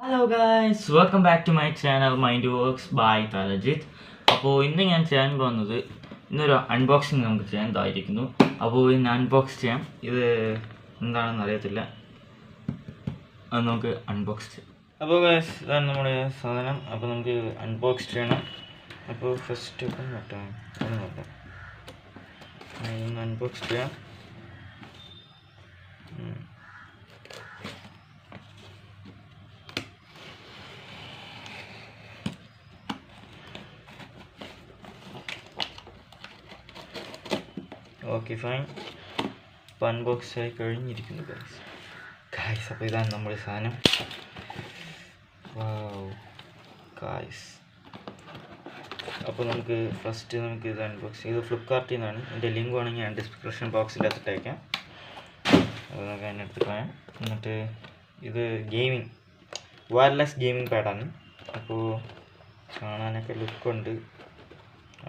Hello guys, welcome back to my channel mind works by Thalajith. അപ്പോൾ ഇന്ന് ഞാൻ ചെയ്യാൻ പോകുന്നത് ഇന്നൊരു അൺബോക്സിങ് നമുക്ക് ചെയ്യാൻ. അപ്പോൾ ഇന്ന് അൺബോക്സ് ചെയ്യാം. ഇത് എന്താണെന്ന് അറിയത്തില്ല, അത് നമുക്ക് അൺബോക്സ് ചെയ്യാം. അപ്പോൾ ഗായ്സ്, ഇതാണ് നമ്മുടെ സാധനം. അപ്പോൾ നമുക്ക് അൺബോക്സ് ചെയ്യണം. അപ്പോൾ ഫസ്റ്റ് നോക്കാം, ഇന്ന് അൺബോക്സ് ചെയ്യാം. Okay fine. അപ്പോൾ അൺബോക്സ് ആയി കഴിഞ്ഞിരിക്കുന്നു ഗായ്സ്. അപ്പോൾ ഇതാണ് നമ്മുടെ സാധനം. ഗായ്സ്, അപ്പോൾ നമുക്ക് ഫസ്റ്റ് ഇത് അൺബോക്സ് ചെയ്ത് ഫ്ലിപ്കാർട്ടിൽ നിന്നാണ്. എൻ്റെ ലിങ്ക് വേണമെങ്കിൽ ഞാൻ ഡിസ്ക്രിപ്ഷൻ ബോക്സിൻ്റെ അകത്തിട്ടേക്കാം. അത് നമുക്ക് അതിൻ്റെ അടുത്ത് കളയാം. എന്നിട്ട് ഇത് വയർലെസ് ഗെയിമിംഗ് പാഡാണ്. അപ്പോൾ കാണാനൊക്കെ ലുക്കുണ്ട്.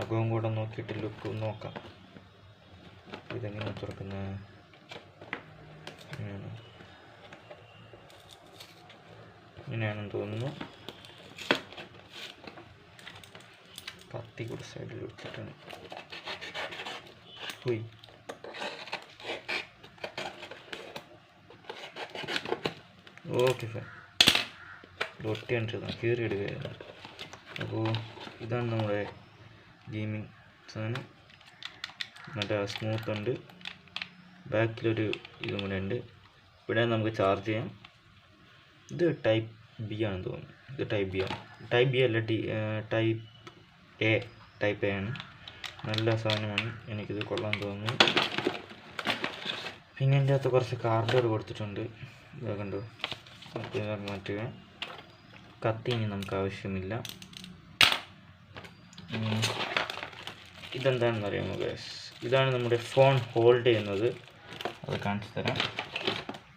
അകവും കൂടെ നോക്കിയിട്ട് ലുക്ക് നോക്കാം. ഇതെങ്ങനെ തുറക്കുന്നത്? ഇങ്ങനെയാണെന്ന് തോന്നുന്നു. കത്തി കൂടെ സൈഡിൽ വെച്ചിട്ടാണ് പോയി. Okay fine. ഒട്ടി കണ്ടിരുന്നു, കീറി ഇടുകയായിരുന്നു. അപ്പോൾ ഇതാണ് നമ്മുടെ ഗെയിമിംഗ് സാധനം. നല്ല സ്മൂത്ത് ഉണ്ട്. ബാക്കിലൊരു ഇതും കൂടെ ഉണ്ട്. ഇവിടെ നമുക്ക് ചാർജ് ചെയ്യാം. ഇത് ടൈപ്പ് ബി ആണെന്ന് തോന്നുന്നു. ഇത് ടൈപ്പ് ബി ആണ്. ടൈപ്പ് ബി അല്ല, ടൈപ്പ് എ ആണ്. നല്ല സാധനമാണ്. എനിക്കിത് കൊള്ളാൻ തോന്നുന്നു. പിന്നെ എൻ്റെ അകത്ത് കുറച്ച് കാർഡുകൾ കൊടുത്തിട്ടുണ്ട്. ഇതാ കണ്ടോ, മാറ്റുക. കത്തി ഇനി നമുക്ക് ആവശ്യമില്ല. ഇതെന്താണെന്ന് അറിയാമോ ഗൈസ്? ഇതാണ് നമ്മുടെ ഫോൺ ഹോൾഡ് ചെയ്യുന്നത്. അത് കാണിച്ചു തരാം.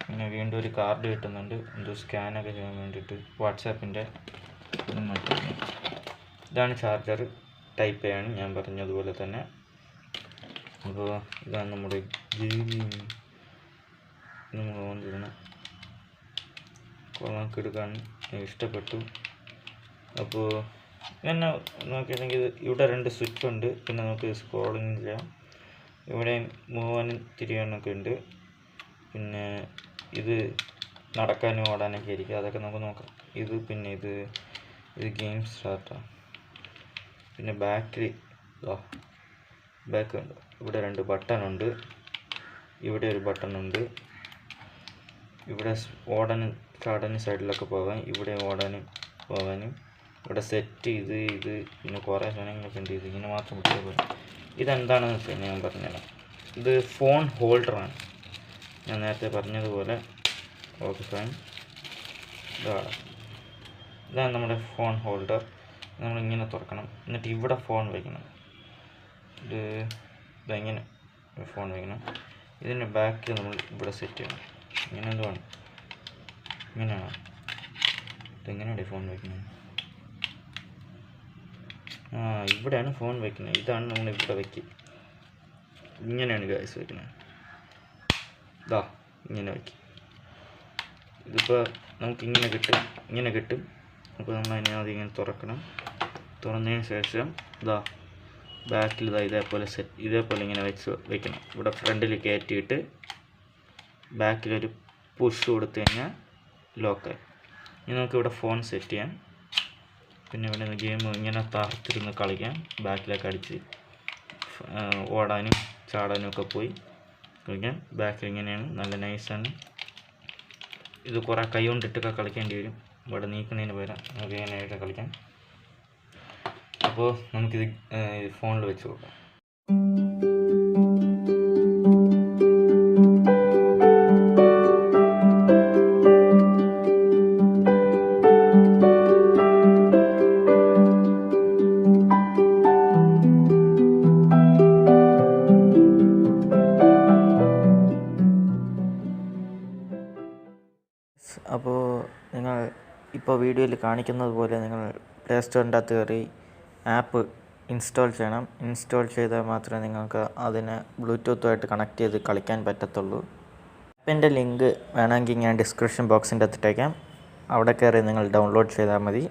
പിന്നെ വീണ്ടും ഒരു കാർഡ് കിട്ടുന്നുണ്ട്, എന്തോ സ്കാനൊക്കെ ചെയ്യാൻ വേണ്ടിയിട്ട്. വാട്സാപ്പിൻ്റെ ഇതാണ് ചാർജർ. ടൈപ്പ് എ ആണ്, ഞാൻ പറഞ്ഞതുപോലെ തന്നെ. അപ്പോൾ ഇതാണ് നമ്മുടെ ഗെയിമിങ്. നമ്മൾ ഓൺ ചെയ്യണം. കൊള്ളാൻ എടുക്കാൻ ഇഷ്ടപ്പെട്ടു. അപ്പോൾ പിന്നെ നോക്കിയിട്ടുണ്ടെങ്കിൽ ഇവിടെ 2 സ്വിച്ച് ഉണ്ട്. പിന്നെ നമുക്ക് സ്ക്രോളിങ് ചെയ്യാം. ഇവിടെ മൂവാനും തിരിയാനൊക്കെ ഉണ്ട്. പിന്നെ ഇത് നടക്കാനും ഓടാനൊക്കെ ആയിരിക്കും. അതൊക്കെ നമുക്ക് നോക്കാം. ഇത് ഗെയിം സ്റ്റാർട്ടാണ്. പിന്നെ ബാക്ക് ഉണ്ട്. ഇവിടെ 2 ബട്ടണുണ്ട്. ഇവിടെ ഒരു ബട്ടണുണ്ട്. ഇവിടെ ഓടാനും ചാടാനും സൈഡിലൊക്കെ പോകാൻ. ഇവിടെ ഓടാനും പോകാനും. ഇവിടെ സെറ്റ് ഇത് പിന്നെ കുറേ സാധനങ്ങളൊക്കെ ഉണ്ട്. ഇതിങ്ങനെ മാത്രം വിട്ടാൽ പോലെ. ഇതെന്താണെന്ന് വെച്ചാൽ ഞാൻ പറഞ്ഞുതരാം. ഇത് ഫോൺ ഹോൾഡറാണ്, ഞാൻ നേരത്തെ പറഞ്ഞതുപോലെ. Okay fine. ഇതാണ് നമ്മുടെ ഫോൺ ഹോൾഡർ. നമ്മളിങ്ങനെ തുറക്കണം. എന്നിട്ട് ഇവിടെ ഫോൺ വയ്ക്കണം. ഇതെങ്ങനെ ഫോൺ വയ്ക്കണം. ഇതിൻ്റെ ബാക്കിൽ നമ്മൾ ഇവിടെ സെറ്റ് ചെയ്യണം. ഇങ്ങനെ എന്തുവാണ്, ഇങ്ങനെയാണോ? ഇതെങ്ങനെയാണ് ഫോൺ വയ്ക്കുന്നത്? ഇവിടെയാണ് ഫോൺ വയ്ക്കുന്നത്. ഇതാണ് നമ്മൾ ഇവിടെ വയ്ക്കുക. ഇങ്ങനെയാണ് ഗൈസ് വയ്ക്കുന്നത്. ഇങ്ങനെ വയ്ക്കും. ഇതിപ്പോൾ നമുക്ക് ഇങ്ങനെ കിട്ടും. അപ്പോൾ നമ്മൾ അതിനെ ആദ്യം ഇങ്ങനെ തുറക്കണം. തുറന്നതിന് ശേഷം ബാക്കിൽ ഇതേപോലെ ഇങ്ങനെ വയ്ക്കണം. ഇവിടെ ഫ്രണ്ടിൽ കയറ്റിയിട്ട് ബാക്കിലൊരു പുഷ് കൊടുത്തു കഴിഞ്ഞാൽ ലോക്കായി. ഇനി നമുക്കിവിടെ ഫോൺ സെറ്റ് ചെയ്യാം. പിന്നെ ഇവിടെ ഗെയിം ഇങ്ങനെ തറച്ചിരുന്ന് കളിക്കാം. ബാക്കിലൊക്കെ അടിച്ച് ഓടാനും ചാടാനും ഒക്കെ പോയി കളിക്കാം. ബാക്കിൽ ഇങ്ങനെയാണ്, നല്ല നൈസാണ്. ഇത് കുറേ കൈ കൊണ്ടിട്ടൊക്കെ കളിക്കേണ്ടി വരും. ഇവിടെ നീക്കുന്നതിന് പകരം നമുക്ക് ഇങ്ങനെയൊക്കെ കളിക്കാം. അപ്പോൾ നമുക്കിത് ഫോണിൽ വെച്ച് നോക്കാം. അപ്പോൾ നിങ്ങൾ ഇപ്പോൾ വീഡിയോയിൽ കാണിക്കുന്നത് പോലെ നിങ്ങൾ പ്ലേ സ്റ്റോറിൻ്റെ അകത്ത് കയറി ആപ്പ് ഇൻസ്റ്റാൾ ചെയ്യണം. ഇൻസ്റ്റാൾ ചെയ്താൽ മാത്രമേ നിങ്ങൾക്ക് അതിനെ ബ്ലൂടൂത്തുമായിട്ട് കണക്ട് ചെയ്ത് കളിക്കാൻ പറ്റത്തുള്ളൂ. ആപ്പിൻ്റെ ലിങ്ക് വേണമെങ്കിൽ ഞാൻ ഡിസ്ക്രിപ്ഷൻ ബോക്സിൻ്റെ അകത്തിട്ടേക്കാം. അവിടെ കയറി നിങ്ങൾ ഡൗൺലോഡ് ചെയ്താൽ മതി.